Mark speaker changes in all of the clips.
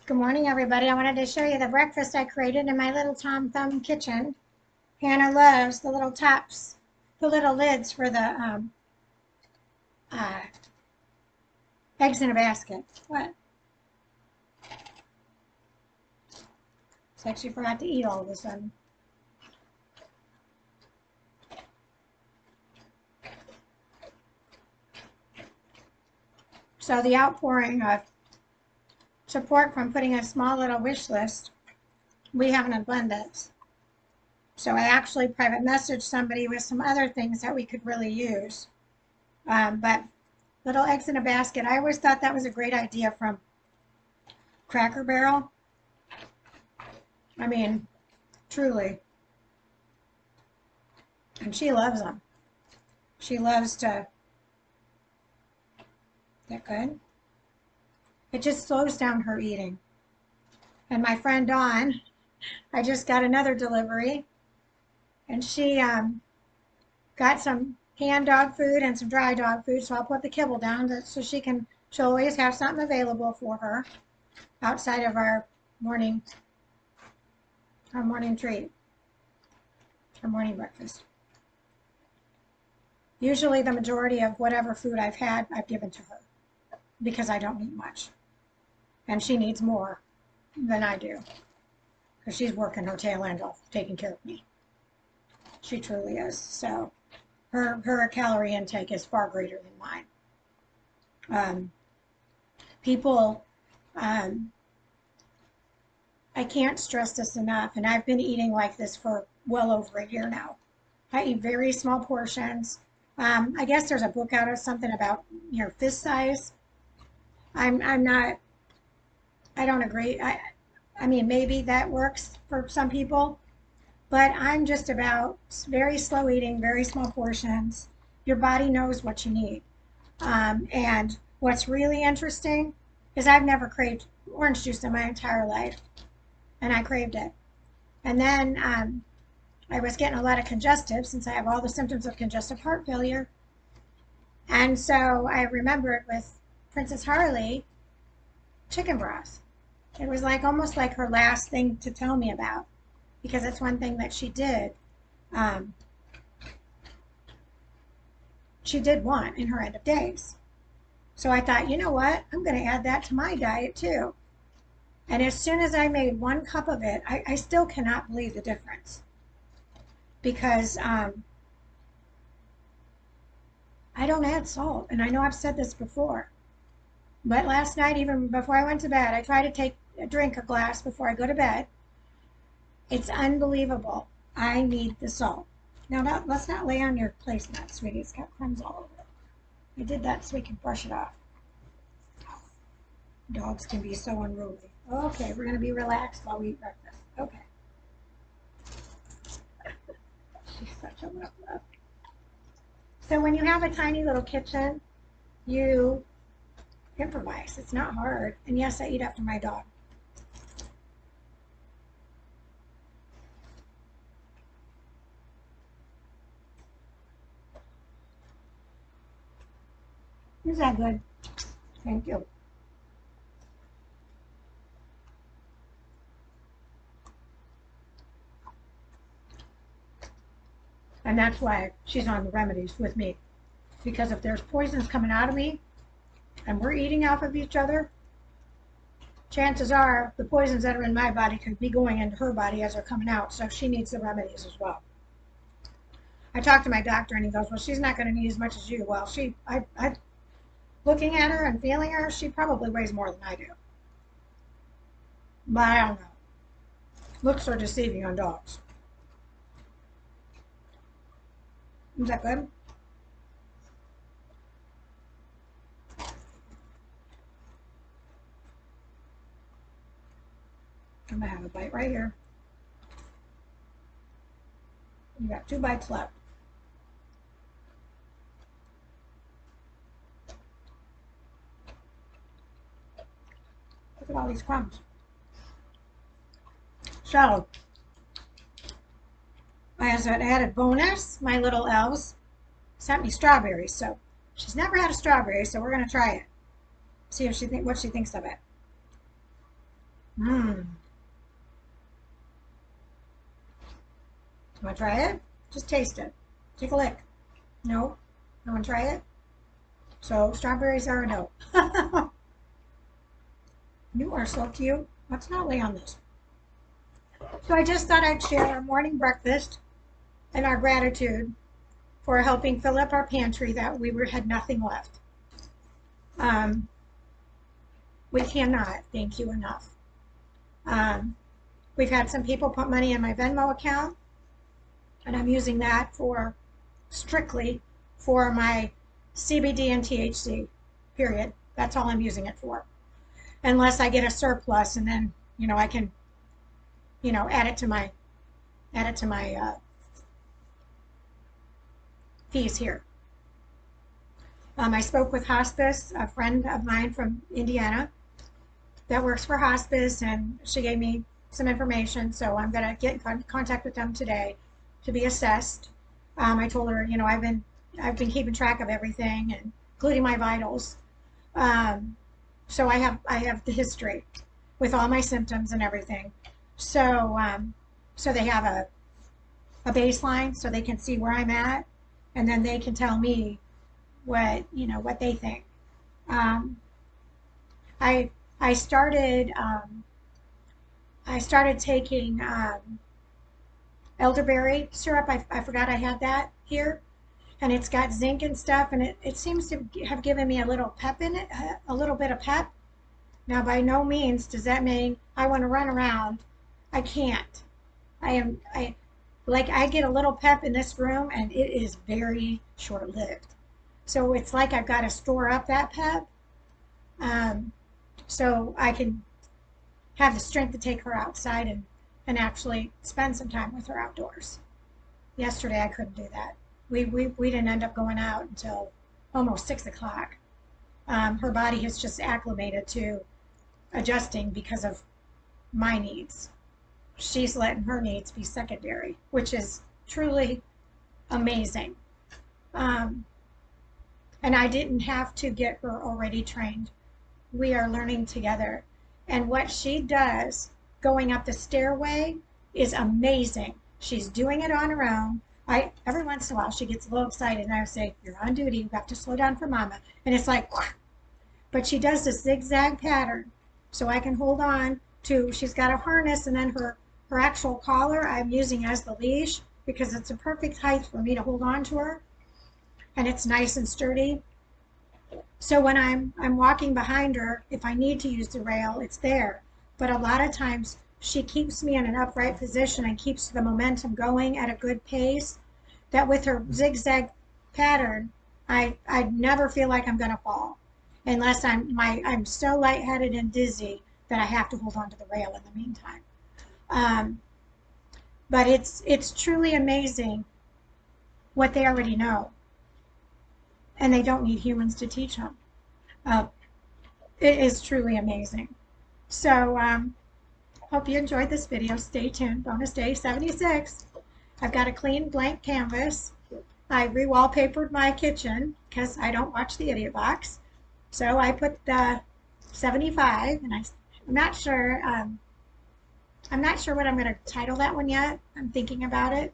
Speaker 1: Good morning, everybody. I wanted to show you the breakfast I created in my little Tom Thumb kitchen. Hannah loves the little tops, the little lids for the uh, eggs in a basket. What? It's like she forgot to eat all of a sudden. So the outpouring of support from putting a small little wish list, we have an abundance. So I actually private messaged somebody with some other things that we could really use. But little eggs in a basket, I always thought that was a great idea from Cracker Barrel. I mean, truly. And she loves them. She loves to. Is that good? It just slows down her eating. And my friend Dawn, I just got another delivery, and she got some canned dog food and some dry dog food, so I'll put the kibble down so she'll always have something available for her outside of our morning treat, our morning breakfast. Usually the majority of whatever food I've had, I've given to her because I don't eat much. And she needs more than I do because she's working her tail end off taking care of me. She truly is. So her calorie intake is far greater than mine. People, I can't stress this enough, and I've been eating like this for well over a year now. I eat very small portions. I guess there's a book out or something about fist size. I'm not. I don't agree. I mean, maybe that works for some people, but I'm just about very slow eating, very small portions. Your body knows what you need. And what's really interesting is I've never craved orange juice in my entire life, and I craved it. And then I was getting a lot of congestive since I have all the symptoms of congestive heart failure. And so I remembered with Princess Harley, chicken broth. It was like almost like her last thing to tell me about, because it's one thing that she did. She did want in her end of days. So I thought, you know what? I'm going to add that to my diet too. And as soon as I made 1 cup of it, I still cannot believe the difference. Because I don't add salt. And I know I've said this before. But last night, even before I went to bed, I try to drink a glass before I go to bed. It's unbelievable. I need the salt. Now, let's not lay on your placemat, sweetie. It's got crumbs all over it. I did that so we can brush it off. Dogs can be so unruly. Okay, we're going to be relaxed while we eat breakfast. Okay. She's such a love. So when you have a tiny little kitchen, you improvise. It's not hard. And yes, I eat after my dog. Is that good? Thank you. And that's why she's on the remedies with me. Because if there's poisons coming out of me and we're eating off of each other, chances are the poisons that are in my body could be going into her body as they're coming out. So she needs the remedies as well. I talked to my doctor and he goes, well, she's not going to need as much as you. Well, looking at her and feeling her, she probably weighs more than I do. But I don't know. Looks are deceiving on dogs. Is that good? I'm going to have a bite right here. You got 2 bites left. Look at all these crumbs. So, as an added bonus, my little elves sent me strawberries. So she's never had a strawberry, so we're going to try it. See if what she thinks of it. Mmm. Want to try it? Just taste it. Take a lick. No? No one try it? So strawberries are a no. You are so cute. Let's not lay on this. So I just thought I'd share our morning breakfast and our gratitude for helping fill up our pantry that had nothing left. Um, we cannot thank you enough. Um, we've had some people put money in my Venmo account, and I'm using that for strictly for my CBD and THC, period. That's all I'm using it for. Unless I get a surplus, and then, I can, add it to my fees here. I spoke with hospice, a friend of mine from Indiana that works for hospice, and she gave me some information. So I'm going to get in contact with them today to be assessed. I told her, I've been keeping track of everything, and including my vitals. So I have the history with all my symptoms and everything. So so they have a baseline, so they can see where I'm at, and then they can tell me what they think. Um, I I started taking elderberry syrup. I forgot I had that here, and it's got zinc and stuff, and it seems to have given me a little pep in it, a little bit of pep. Now, by no means does that mean I want to run around. I can't. I like I get a little pep in this room, and it is very short-lived. So it's like I've got to store up that pep, um, so I can have the strength to take her outside and actually spend some time with her outdoors. Yesterday I couldn't do that. We didn't end up going out until almost 6 o'clock. Her body has just acclimated to adjusting because of my needs. She's letting her needs be secondary, which is truly amazing. Um, and I didn't have to get her already trained. We are learning together. And what she does going up the stairway is amazing. She's doing it on her own. Every once in a while she gets a little excited, and I say, "You're on duty. You have to slow down for mama." And it's like, but she does this zigzag pattern, so I can hold on to. She's got a harness, and then her actual collar I'm using as the leash because it's a perfect height for me to hold on to her, and it's nice and sturdy. So when I'm walking behind her, if I need to use the rail, it's there. But a lot of times she keeps me in an upright position and keeps the momentum going at a good pace. That with her zigzag pattern, I never feel like I'm gonna fall, unless I'm so lightheaded and dizzy that I have to hold on to the rail in the meantime. Um, but it's truly amazing what they already know, and they don't need humans to teach them. Uh, it is truly amazing. So hope you enjoyed this video. Stay tuned. Bonus day 76. I've got a clean blank canvas. I re-wallpapered my kitchen because I don't watch the Idiot Box. So I put the 75, and I'm not sure. I'm not sure what I'm going to title that one yet. I'm thinking about it.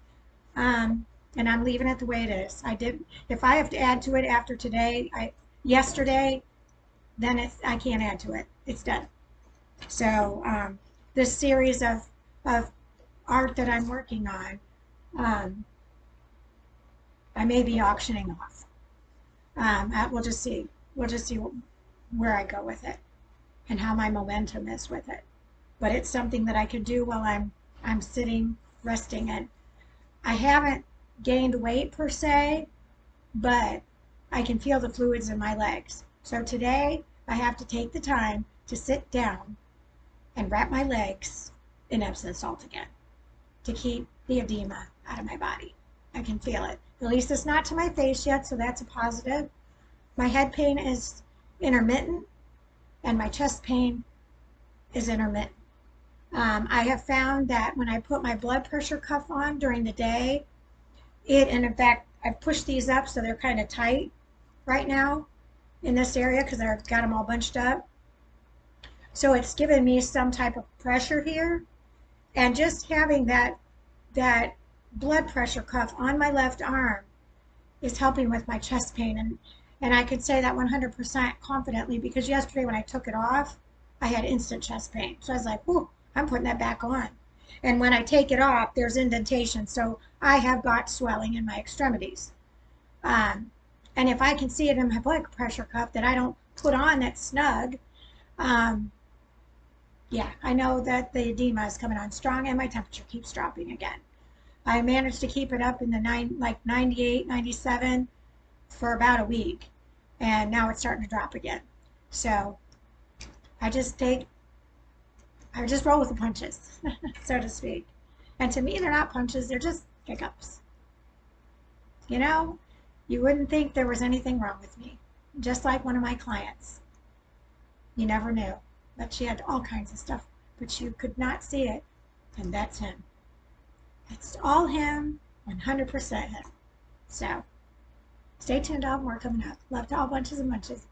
Speaker 1: And I'm leaving it the way it is. If I have to add to it after yesterday, then I can't add to it. It's done. So this series of art that I'm working on, I may be auctioning off. We'll just see. We'll just see where I go with it and how my momentum is with it. But it's something that I could do while I'm sitting, resting, and I haven't gained weight per se, but I can feel the fluids in my legs. So today I have to take the time to sit down and wrap my legs in Epsom salt again to keep the edema out of my body. I can feel it. At least it's not to my face yet, so that's a positive. My head pain is intermittent, and my chest pain is intermittent. I have found that when I put my blood pressure cuff on during the day, and in fact, I've pushed these up so they're kind of tight right now in this area because I've got them all bunched up. So it's given me some type of pressure here. And just having that blood pressure cuff on my left arm is helping with my chest pain. And I could say that 100% confidently because yesterday when I took it off, I had instant chest pain. So I was like, "Ooh, I'm putting that back on." And when I take it off, there's indentation. So I have got swelling in my extremities. Um, and if I can see it in my blood pressure cuff that I don't put on that's snug, um, yeah, I know that the edema is coming on strong and my temperature keeps dropping again. I managed to keep it up in the 98, 97 for about a week, and now it's starting to drop again. So I just take, I just roll with the punches, so to speak. And to me, they're not punches, they're just hiccups. You know, you wouldn't think there was anything wrong with me. Just like one of my clients. You never knew. But she had all kinds of stuff, but you could not see it. And that's him. It's all him, 100% him. So, stay tuned, I'll have more coming up. Love to all bunches and bunches.